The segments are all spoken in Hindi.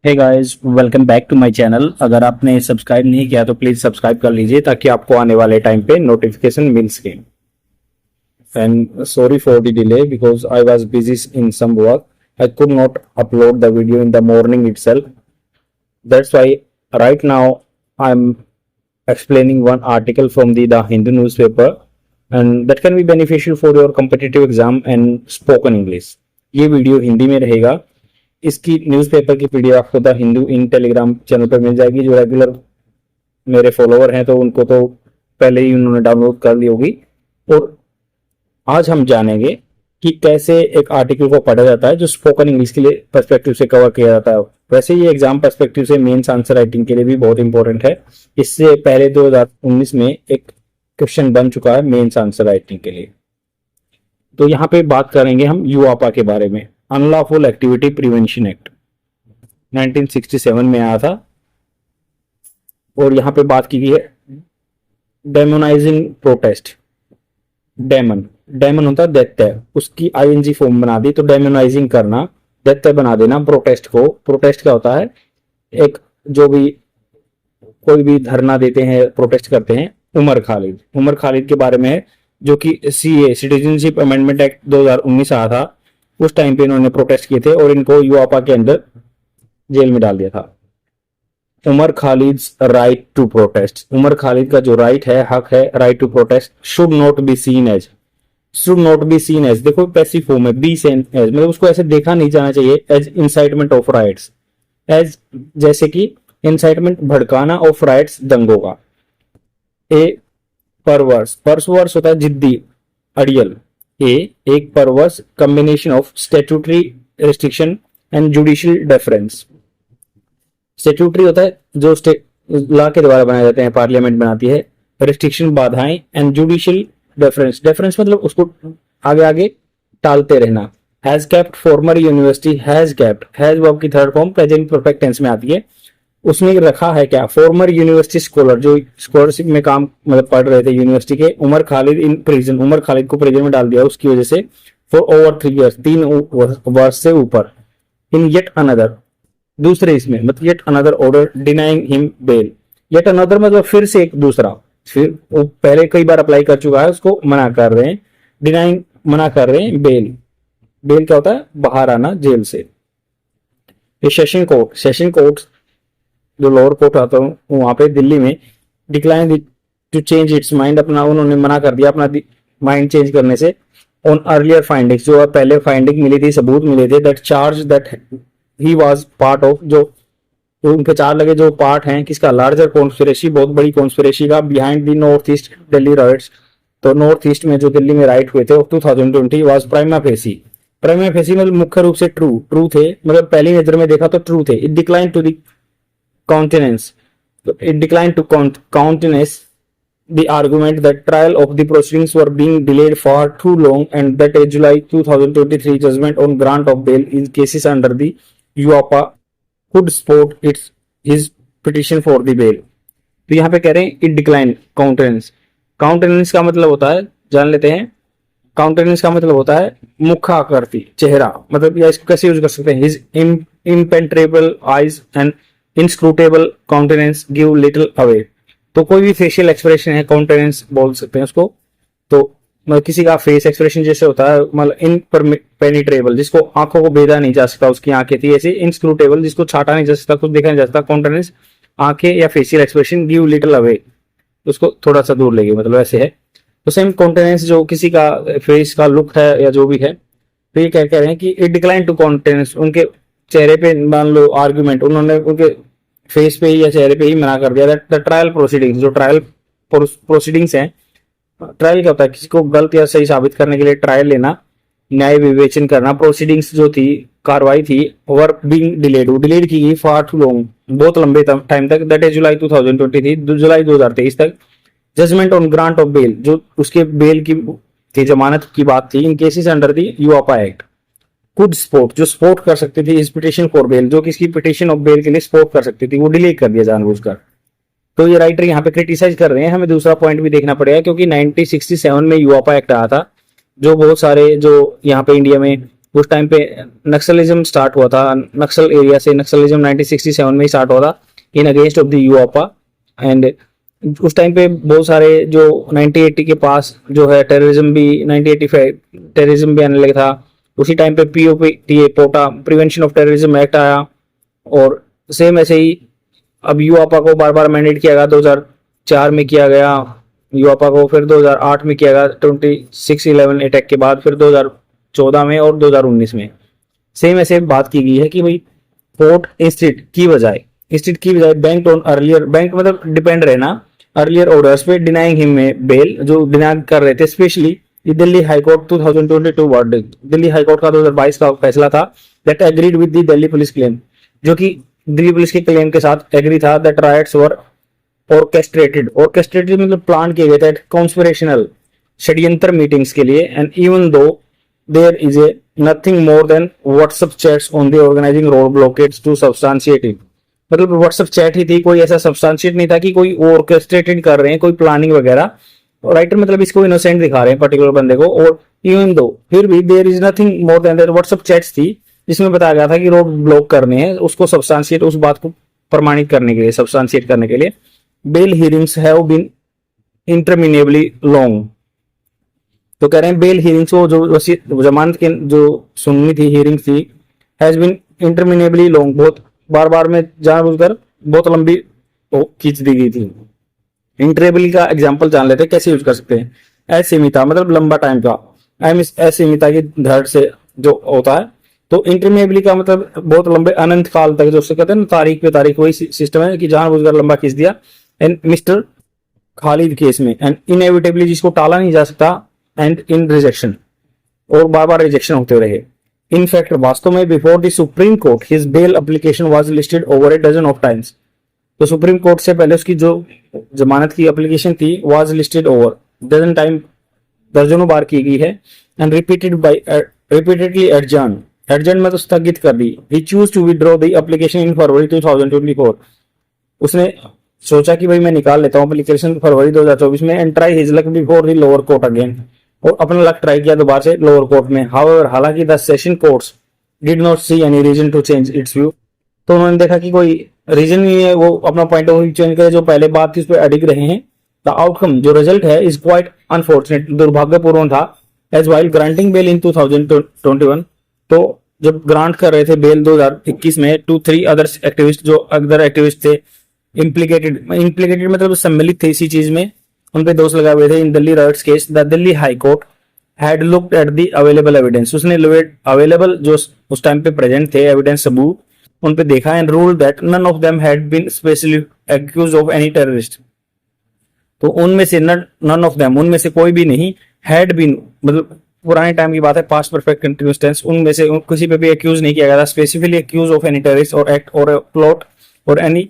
Hey guys, welcome back to my channel. अगर आपने सब्सक्राइब नहीं किया तो प्लीज सब्सक्राइब कर लीजिए ताकि आपको आने वाले टाइम पे नोटिफिकेशन मिल सके। And sorry for the delay because I was busy in some work. I could not upload the video in the morning itself. That's why right now I am explaining one article from the Hindu newspaper and that can be beneficial for your competitive exam and spoken English। ये वीडियो हिंदी में रहेगा। इसकी न्यूज़पेपर की पीडीएफ आपको the Hindu in Telegram channel पर मिल जाएगी। जो रेगुलर मेरे फॉलोअर हैं तो उनको तो पहले ही उन्होंने डाउनलोड कर ली होगी। और आज हम जानेंगे कि कैसे एक आर्टिकल को पढ़ा जाता है जो स्पोकन इंग्लिश के लिए पर्सपेक्टिव से कवर किया जाता है। वैसे ये एग्जाम पर्सपेक्टिव से मेंस आंसर राइटिंग के लिए भी बहुत इंपॉर्टेंट है। इससे पहले 2019 में एक क्वेश्चन बन चुका है मेंस आंसर राइटिंग के लिए। तो यहाँ पे बात करेंगे हम यूआपा के बारे में। अनलॉफुल एक्टिविटी प्रिवेंशन एक्ट 1967 में आया था और यहाँ पे बात की गई है डेमोनाइजिंग प्रोटेस्ट। डेमन होता है दैत्य, उसकी आईएनजी फॉर्म बना दी तो डेमोनाइजिंग करना, दैत्य बना देना प्रोटेस्ट को। प्रोटेस्ट क्या होता है? एक जो भी कोई भी धरना देते हैं, प्रोटेस्ट करते हैं। उमर खालिद के बारे में है जो कि सीए सिटीजनशिप अमेंडमेंट एक्ट 2019 आया था। उस टाइम पे इन्होंने प्रोटेस्ट किए थे और इनको यूआपा के अंदर जेल में डाल दिया था। Umar Khalid's right to protest, Umar Khalid का जो राइट है, हक है, right to protest should not be seen as, देखो पैसिव फॉर्म है, बी सीन एज मतलब उसको ऐसे देखा नहीं जाना चाहिए as incitement of riots, as जैसे कि इंसाइटमेंट भड़काना ऑफ राइट्स दंगों का। ए परवर्स होता है जिद्दी, अड़ियल। एक परवर्स combination of statutory restriction and judicial deference. Statutory होता है जो लॉ के द्वारा बनाए जाते हैं, पार्लियामेंट बनाती है। रिस्ट्रिक्शन बाधाएं एंड जुडिशियल डेफरेंस मतलब उसको आगे टालते रहना। Has kept former university, has verb की third form present perfect tense में आती है। उसने रखा है क्या? फॉर्मर यूनिवर्सिटी स्कॉलर जो स्कॉलरशिप में काम मतलब पढ़ रहे थे यूनिवर्सिटी के, उमर खालिद इन प्रिजन, उमर खालिद को प्रिजन में डाल दिया उसकी वजह से। फॉर ओवर 3 years, 3 वर्ष से ऊपर। इन येट अनदर, दूसरे इसमें मतलब yet another order denying him bail. Yet another मतलब फिर से एक दूसरा, फिर वो पहले कई बार अप्लाई कर चुका है, उसको मना कर रहे हैं। डिनाइंग मना कर रहे हैं बेल क्या होता है? बाहर आना जेल से। ये सेशन कोर्ट जो लोअर कोर्ट आता है वहां पे दिल्ली में, decline to change its mind, अपना उन्होंने मना कर दिया अपना माइंड चेंज करने से। ऑन अर्लियर फाइंडिंग्स, जो पहले फाइंडिंग मिली थी, सबूत मिले थे, that charge that he was part of, जो उनके चार लगे जो पार्ट हैं किसका? लार्जर कॉन्स्पिरेसी, बहुत बड़ी कॉन्स्पिरेसी का, behind the north east Delhi rights. तो नॉर्थ ईस्ट में जो दिल्ली में राइट हुए थे 2020 वाज प्राइमा फेसी मतलब मुख्य रूप से ट्रू थे, मतलब पहली नजर में देखा तो ट्रू थे। It decline to the countenance the argument that trial of the proceedings were being delayed for too long and that a July 2023 judgment on grant of bail in cases under the UAPA could support his petition for the bail। तो यहाँ पे कह रहे हैं it declined countenance का मतलब होता है, जान लेते हैं। काउंटेनेंस का मतलब होता है मुख आकृति, चेहरा, मतलब या इसको कैसे यूज कर सकते हैं? his impenetrable eyes and inscrutable countenance give little away. तो कोई भी फेशियल एक्सप्रेशन है, काउंटेनेंस बोल सकते हैं उसको। तो मतलब किसी का फेस एक्सप्रेशन जैसे होता है, मतलब इनपेनिट्रेबल जिसको आंखों को भेदा नहीं जा सकता, उसकी आंखें थी। ऐसे इनस्क्रूटेबल जिसको छाटा नहीं जा सकता, कुछ देखा नहीं जा सकता। काउंटेनेंस आंखें या facial expression give little away, उसको थोड़ा सा दूर लेगी, मतलब ऐसे है। तो सेम काउंटेनेंस जो किसी का फेस का लुक है या जो भी है, तो ये क्या कह रहे हैं कि इट डिक्लाइन टू काउंटेनेंस, उनके चेहरे पे मान लो आर्गुमेंट, उन्होंने उनके फेस पे ही या चेहरे पे ही मना कर दिया। द ट्रायल प्रोसीडिंग्स, जो ट्रायल प्रोसीडिंग्स हैं, ट्रायल क्या होता है? किसी को गलत या सही साबित करने के लिए ट्रायल लेना, न्याय विवेचन करना। प्रोसीडिंग्स जो थी, कार्रवाई थी, वर बीइंग डिलेड की गई फॉर टू लॉन्ग, बहुत लंबे टाइम तक, दैट इज जुलाई 2023, जुलाई 2023 तक। Judgement on grant of bail, जो उसके बेल की जमानत की बात थी, in cases under the UAPA act. Could support, जो सपोर्ट कर सकती थी इस पिटिशन फॉर बेल, जो किसकी पिटिशन ऑफ बेल के लिए सपोर्ट कर सकती थी, वो डिले कर दिया जानबूझकर। तो ये राइटर यहाँ पे क्रिटिसाइज कर रहे हैं। हमें दूसरा पॉइंट भी देखना पड़ेगा क्योंकि 1967 में यूआपा एक्ट आया था, जो बहुत सारे जो यहाँ पे इंडिया में उस टाइम पे नक्सलिज्म स्टार्ट हुआ था, नक्सल एरिया से नक्सलिज्म 1967 में ही स्टार्ट हुआ था in against of the UAPA. And उस टाइम पे बहुत सारे जो 1980 के पास जो है टेररिज्म भी 1985 टेररिज्म भी आने लगा था। उसी टाइम पे पीओपीटीए पोटा प्रिवेंशन ऑफ टेररिज्म एक्ट आया, और सेम ऐसे ही अब यूआपा को बार बार मैंडेट किया गया, 2004 में किया गया यूआपा को, फिर 2008 में किया गया 26/11 अटैक के बाद, फिर 2014 में और 2019 में सेम ऐसे बात की गई है कि भाई फोर्ट इंस्टीट्यूट की बजाय बैंक ऑन अर्लियर, बैंक मतलब डिपेंड रहना अर्लियर ऑर्डर्स पे डिनाइंग हिम में बेल, जो डिनाई कर रहे थे specially Delhi high court 2022 verdict, Delhi high court का 2022 का फैसला था that agreed with the Delhi police claim, जो कि दिल्ली पुलिस के क्लेम के साथ एग्री था दैट राइट्स वर ऑर्केस्ट्रेटेड मतलब प्लान किए गए थे कॉन्स्पिरेशनल षड्यंत्र मीटिंग्स के लिए, and even though there is a nothing more than WhatsApp chats on the organising road blockades to substantiate it, मतलब व्हाट्सएप चैट ही थी, कोई ऐसा सब्सटेंशिएट नहीं था कि कोई ऑर्केस्ट्रेटेड कर रहे हैं, कोई प्लानिंग वगैरह। राइटर मतलब इसको इनोसेंट दिखा रहे हैं पर्टिकुलर बंदे को, और इवन दो फिर भी there is nothing more than that WhatsApp chats थी जिसमें बताया गया था कि रोड ब्लॉक करने हैं, उसको सब्सटेंशिएट उस बात को प्रमाणित करने के लिए, सब्सटेंशिएट करने के लिए bail hearings have been interminably long. तो कह रहे हैं बेल हियरिंग्स को जो जमानत के जो सुननी थी हियरिंग थी हैज बीन इंटरमिनेबली लॉन्ग, बहुत बार बार में जानबूझकर बहुत लंबी खींच दी गई थी। इंटरेबली का एग्जांपल जान लेते हैं कैसे यूज कर सकते हैं। असीमिता मतलब लंबा टाइम का, असीमिता की धड़ से जो होता है, तो इंटरमिनेबली का मतलब बहुत लंबे अनंत काल तक, जो उससे कहते हैं ना तारीख पे तारीख, वही सिस्टम है कि जानबूझकर लंबा खींच दिया। एंड मिस्टर खालिद केस में एंड इनएविटेबली जिसको टाला नहीं जा सकता, एंड इन रिजेक्शन और बार बार रिजेक्शन होते रहे। इन फैक्ट वास्तव में before the Supreme Court his bail application was listed over a dozen of times, तो सुप्रीम कोर्ट से पहले उसकी जो जमानत की एप्लीकेशन थी was listed over dozen time, दर्जनों बार की गई है। एंड रिपीटेडली एडजर्न में तो स्थगित कर दी। He chose to withdraw the application in February 2024, उसने सोचा कि भाई मैं निकाल लेता हूँ एप्लीकेशन फरवरी 2024 में, and try his luck before the lower court again, और अपना लक ट्राई किया दोबारा से लोअर कोर्ट में। हाउएवर हालांकि the session courts did not see any reason to change its view, तो उन्होंने देखा कि कोई रीजन नहीं है वो अपना पॉइंट ऑफ व्यू चेंज करे, जो पहले बात थी उस पर अडिग रहे हैं। द आउटकम जो रिजल्ट है इज क्वाइट अनफॉर्चुनेट, दुर्भाग्यपूर्ण था। एज वाइल ग्रांटिंग बेल इन 2021, तो जब ग्रांट कर रहे थे बेल 2021 में टू 3 अदर एक्टिविस्ट, जो अदर एक्टिविस्ट थे इम्प्लीकेटेड मतलब सम्मिलित थे इसी चीज में, उन पे दोष लगाए हुए थे in Delhi riots case. The Delhi high court had looked at the available evidence, उसने अवेलेबल जो उस टाइम पे प्रेजेंट थे एविडेंस सबूत उन पे देखा, and rule that none of them had been specially accused of any terrorist, तो उनमें से नन ऑफ देम उनमें से कोई भी नहीं हैड बीन मतलब पुराने टाइम की बात है, पास्ट परफेक्ट कंटिन्यूअस टेंस, उनमें से किसी पे भी एक्यूज नहीं किया गया था specifically accuse of any terrorist or act or plot or any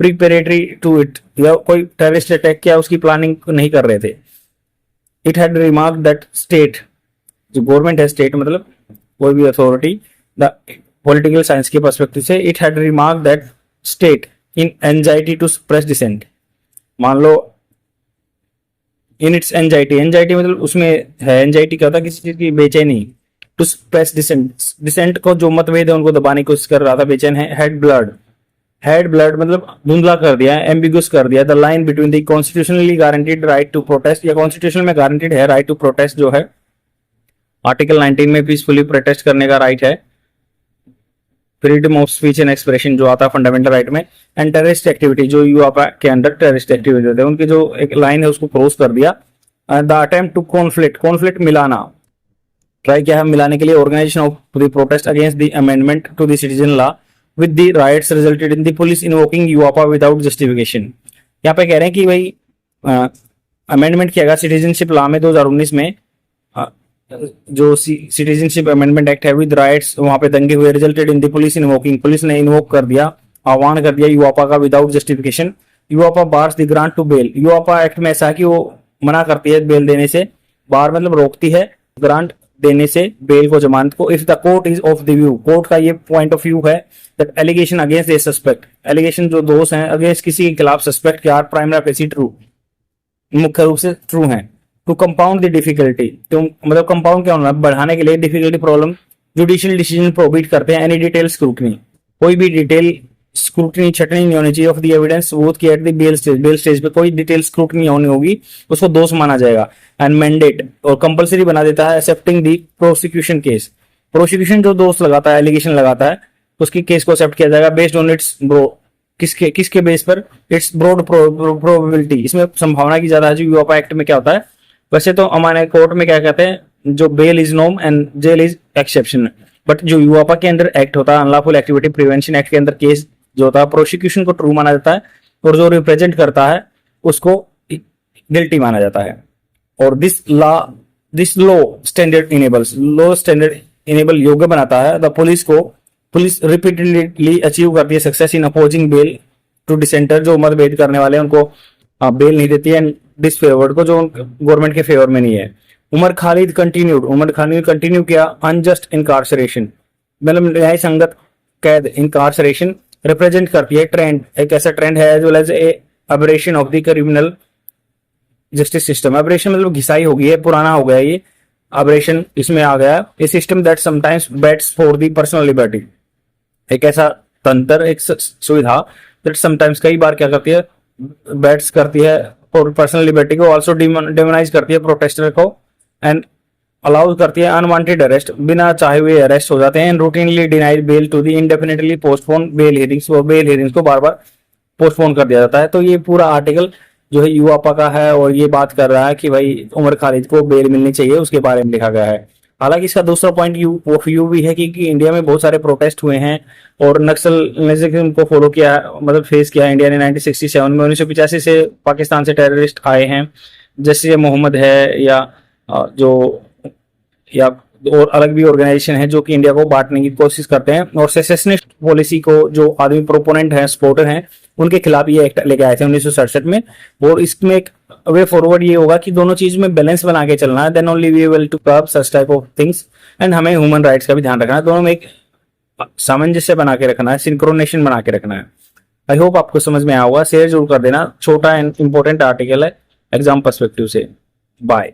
preparatory to it, या कोई टेररिस्ट अटैक किया उसकी प्लानिंग नहीं कर रहे थे। It had remark that state, जो गवर्नमेंट है स्टेट मतलब कोई भी अथॉरिटी, द पॉलिटिकल साइंस के पर्सपेक्टिव से, it had remark that state in anxiety to suppress dissent, मान लो इन इट्स एंजाइटी मतलब उसमें है एंजाइटी क्या होता है किसी चीज की बेचैनी, टू सप्रेस डिसेंट को जो मतभेद है उनको दबाने की कोशिश कर रहा था, बेचैन है। हैड ब्लड मतलब धुंधला कर दिया, एम्बिगुअस कर दिया the line between the constitutionally guaranteed right to protest, या कॉन्स्टिट्यूशन में गारंटीड है राइट टू प्रोटेस्ट, जो है आर्टिकल 19 में पीसफुली प्रोटेस्ट करने का राइट है, freedom of speech and expression जो आता है फंडामेंटल राइट में, एंड टेररिस्ट एक्टिविटी जो यूआईपी के अंडर टेररिस्ट एक्टिविटी होते हैं उनकी जो एक लाइन है उसको क्रॉस कर दिया। द अटेम्प्ट टू कॉन्फ्लिक्ट मिलाना, ट्राई किया है मिलाने के लिए, organisation of the protest against the amendment to the citizen law with the riots resulted in the police invoking UIP without justification. यहाँ पे कह रहे हैं कि भाई अमेंडमेंट किया गया सिटीजनशिप लॉ में 2019 में, जो सिटीजनशिप अमेंडमेंट एक्ट है विद राइट्स, वहां पे दंगे हुए, resulted in the police invoking, police ने इन्वोक कर दिया, आह्वान कर दिया यूआईपी का without justification. UIP bars the grant to bail, UIP act में ऐसा है कि वो मना करती है बेल देने से, बार मतलब रोकती है ग्रांट देने से बेल को, जमानत को, if the court is of the view, court का ये पॉइंट ऑफ व्यू है that allegation against a suspect, allegation जो दोष हैं अगेंस्ट किसी के खिलाफ सस्पेक्ट के आर प्राइमरी फेसी ट्रू, मुख्य रूप से ट्रू हैं। टू कंपाउंड द डिफिकल्टी, तो मतलब कंपाउंड क्या होना, बढ़ाने के लिए difficulty problem judicial decision prohibit करते हैं एनी डिटेल स्क्रूटनी, कोई भी डिटेल स्क्रूटनी छटनी नहीं होनी चाहिए ऑफ द एविडेंस बोथ की एट द बेल स्टेज पे कोई डिटेल स्क्रूटनी होनी होगी, उसको दोष माना जाएगा। एंड मैंडेट और कंपलसरी बना देता है एक्सेप्टिंग दी प्रोसिक्यूशन केस, प्रोसिक्यूशन जो दोष लगाता है एलिगेशन लगाता है उसकी केस को एक्सेप्ट किया जाएगा बेस्ड ऑन इट्स किसके बेस पर, इट्स ब्रॉड प्रोबेबिलिटी, इसमें संभावना की ज्यादा है। जो यूआपा एक्ट में क्या होता है, वैसे तो हमारे कोर्ट में क्या कहते हैं, जो bail is norm and jail is exception, but जो यूआपा के अंदर एक्ट होता है अनलॉफुल एक्टिविटी प्रिवेंशन एक्ट के अंदर केस जो होता है प्रोसिक्यूशन को ट्रू माना जाता है और जो रिप्रेजेंट करता है उसको गिल्टी माना जाता है। और दिस लॉ स्टैंडर्ड इनेबल योग्य बनाता है द पुलिस रिपीटेडली अचीव करती है success in opposing bail to dissenter, जो मतभेद करने वाले हैं उनको बेल नहीं देती है, डिसफेवर्ड को जो गवर्नमेंट के फेवर में नहीं है। उमर खालिद कंटिन्यू किया अनजस्ट इनकार्सरेशन, मतलब न्याय संगत कैद इनकार्सरेशन रिप्रेजेंट करती है ट्रेंड, एक ऐसा ट्रेंड है जो as a abrasion of the criminal justice system. Abrasion मतलब घिसाई हो गई है, पुराना हो गया ये अबरेशन इसमें आ गया, a system that sometimes bats for the personal liberty, एक ऐसा तंत्र एक सुविधा दैट समटाइम्स कई बार क्या करती है बैट्स करती है फॉर पर्सनल लिबर्टी को, ऑल्सो डेमोनाइज करती है प्रोटेस्टर को एंड अलाउ करती है अनवांटेड अरेस्ट, बिना चाहे हुए अरेस्ट हो जाते हैं। Routinely denied bail to the indefinitely postpone bail hearings, वो बेल हियरिंग्स को बार बार पोस्टपोन कर दिया जाता है। तो ये पूरा आर्टिकल जो है यूआपा का है और ये बात कर रहा है कि भाई उमर खालिद को बेल मिलनी चाहिए, उसके बारे में लिखा गया है। हालांकि इसका दूसरा पॉइंट ऑफ व्यू भी है कि इंडिया में बहुत सारे प्रोटेस्ट हुए हैं और नक्सलिज्म को फॉलो किया, मतलब फेस किया इंडिया ने 1967 में। 1985 से पाकिस्तान से टेररिस्ट आए हैं, जैसे मोहम्मद है या और अलग भी ऑर्गेनाइजेशन है जो कि इंडिया को बांटने की कोशिश करते हैं और सेसेशनिस्ट पॉलिसी को जो आदमी प्रोपोनेंट हैं सपोर्टर हैं उनके खिलाफ ये एक्ट लेके आए थे 1967 में। और इसमें एक वे फॉरवर्ड ये होगा कि दोनों चीज में बैलेंस बना के चलना है, then only we will to curb such type of things and हमें ह्यूमन राइट्स का भी ध्यान रखना है, दोनों में एक सामंजस्य बना के रखना है, सिंक्रोनेशन बना के रखना है। आई होप आपको समझ में आया होगा, शेयर जरूर कर देना, छोटा एंड इंपॉर्टेंट आर्टिकल है एग्जाम पर्सपेक्टिव से। बाय।